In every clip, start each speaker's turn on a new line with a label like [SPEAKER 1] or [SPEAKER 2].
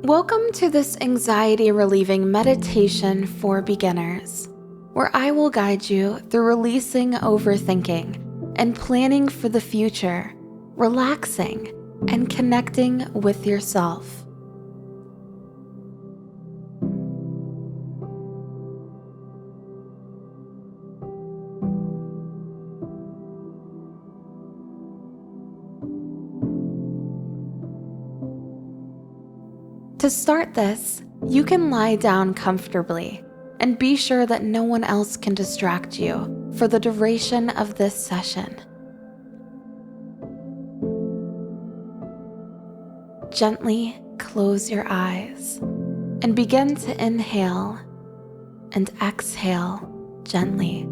[SPEAKER 1] Welcome to this anxiety-relieving meditation for beginners, where I will guide you through releasing overthinking and planning for the future, relaxing, and connecting with yourself. To start this, you can lie down comfortably and be sure that no one else can distract you for the duration of this session. Gently close your eyes and begin to inhale and exhale gently.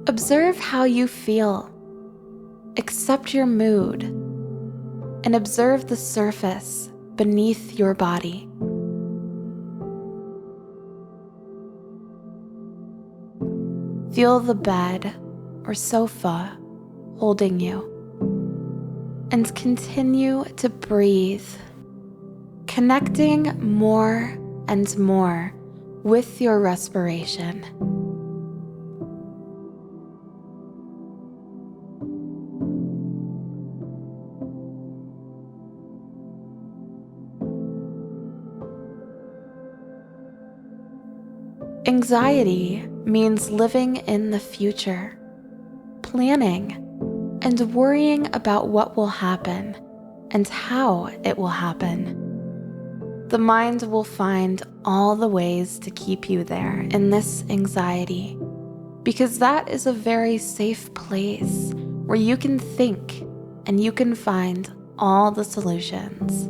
[SPEAKER 1] Observe how you feel. Accept your mood and observe the surface beneath your body. Feel the bed or sofa holding you, and continue to breathe, connecting more and more with your respiration. Anxiety means living in the future, planning, and worrying about what will happen and how it will happen. The mind will find all the ways to keep you there in this anxiety, because that is a very safe place where you can think and you can find all the solutions.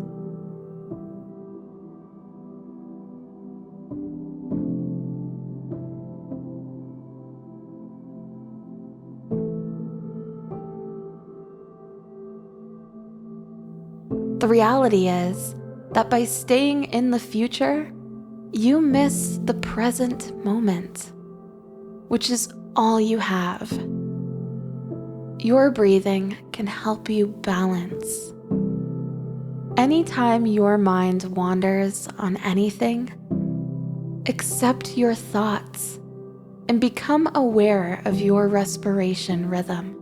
[SPEAKER 1] The reality is that by staying in the future, you miss the present moment, which is all you have. Your breathing can help you balance. Anytime your mind wanders on anything, accept your thoughts and become aware of your respiration rhythm.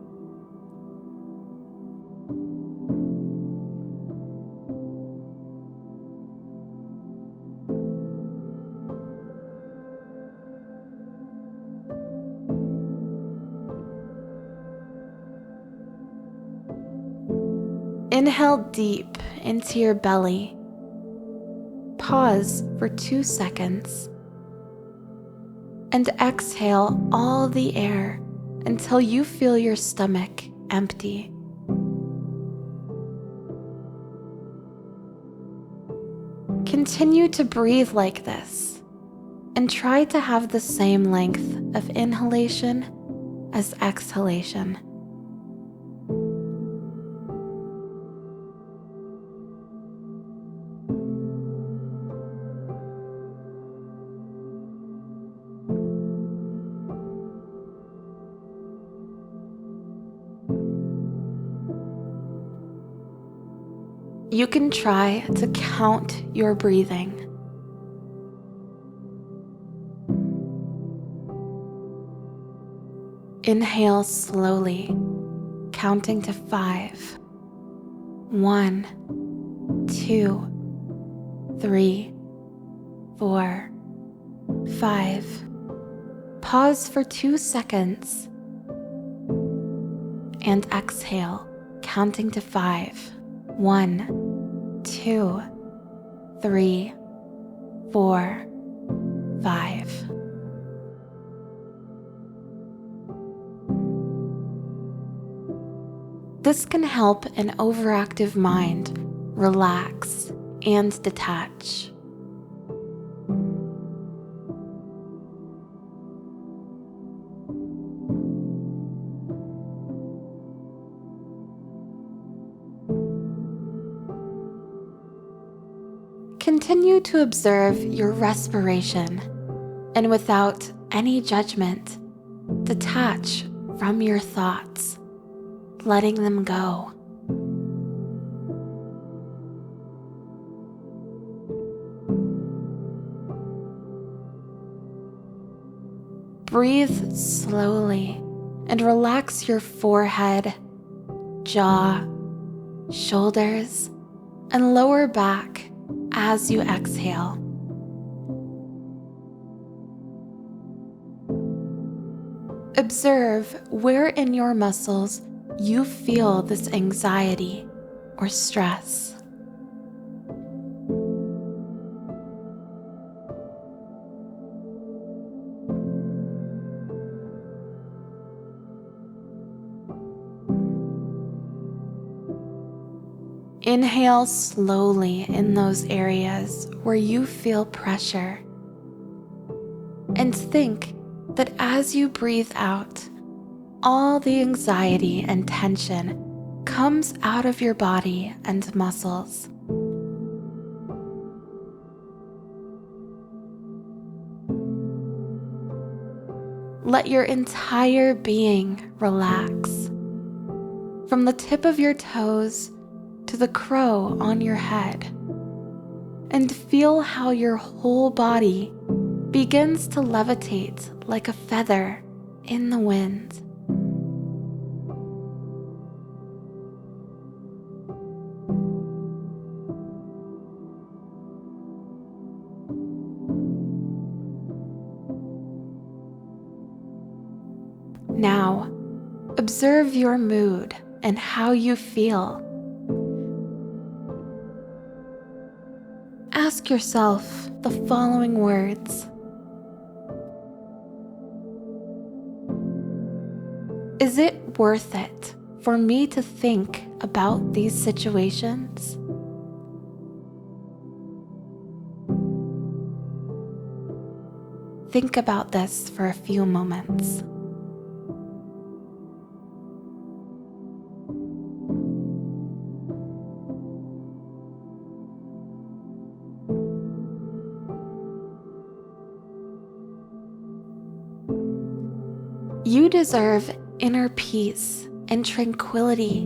[SPEAKER 1] Inhale deep into your belly. Pause for 2 seconds. And exhale all the air until you feel your stomach empty. Continue to breathe like this and try to have the same length of inhalation as exhalation. You can try to count your breathing. Inhale slowly, counting to 5. 1, 2, 3, 4, 5. Pause for 2 seconds and exhale, counting to 5. 1, 2, 3, 4, 5. This can help an overactive mind relax and detach. Continue to observe your respiration, and without any judgment, detach from your thoughts, letting them go. Breathe slowly and relax your forehead, jaw, shoulders, and lower back as you exhale. Observe where in your muscles you feel this anxiety or stress. Inhale slowly in those areas where you feel pressure, and think that as you breathe out, all the anxiety and tension comes out of your body and muscles. Let your entire being relax, from the tip of your toes to the crow on your head, and feel how your whole body begins to levitate like a feather in the wind. Now, observe your mood and how you feel. Ask yourself the following words. Is it worth it for me to think about these situations? Think about this for a few moments. You deserve inner peace and tranquility,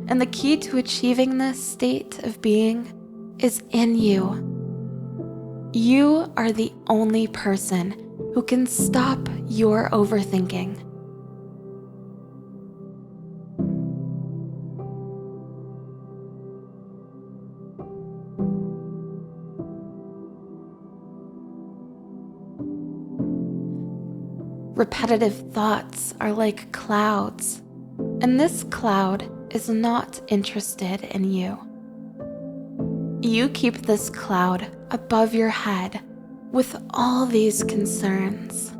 [SPEAKER 1] and the key to achieving this state of being is in you. You are the only person who can stop your overthinking. Repetitive thoughts are like clouds, and this cloud is not interested in you. You keep this cloud above your head with all these concerns.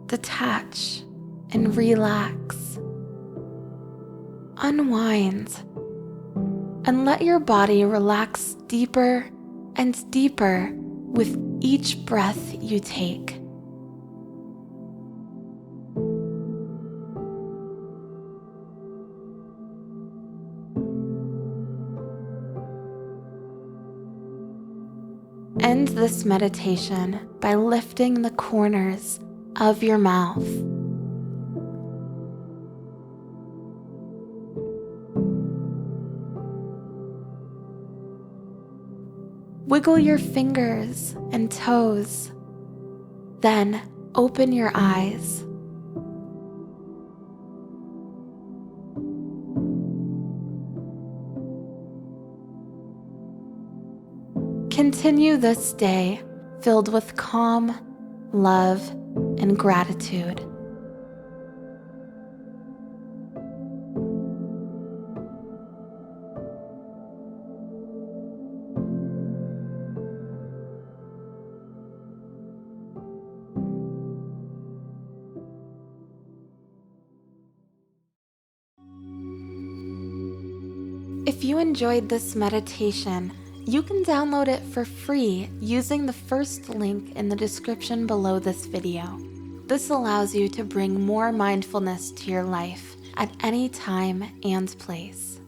[SPEAKER 1] Detach and relax. Unwind and let your body relax deeper and deeper with each breath you take. End this meditation by lifting the corners of your mouth. Wiggle your fingers and toes, then open your eyes. Continue this day filled with calm, love, and gratitude. If you enjoyed this meditation, you can download it for free using the first link in the description below this video. This allows you to bring more mindfulness to your life at any time and place.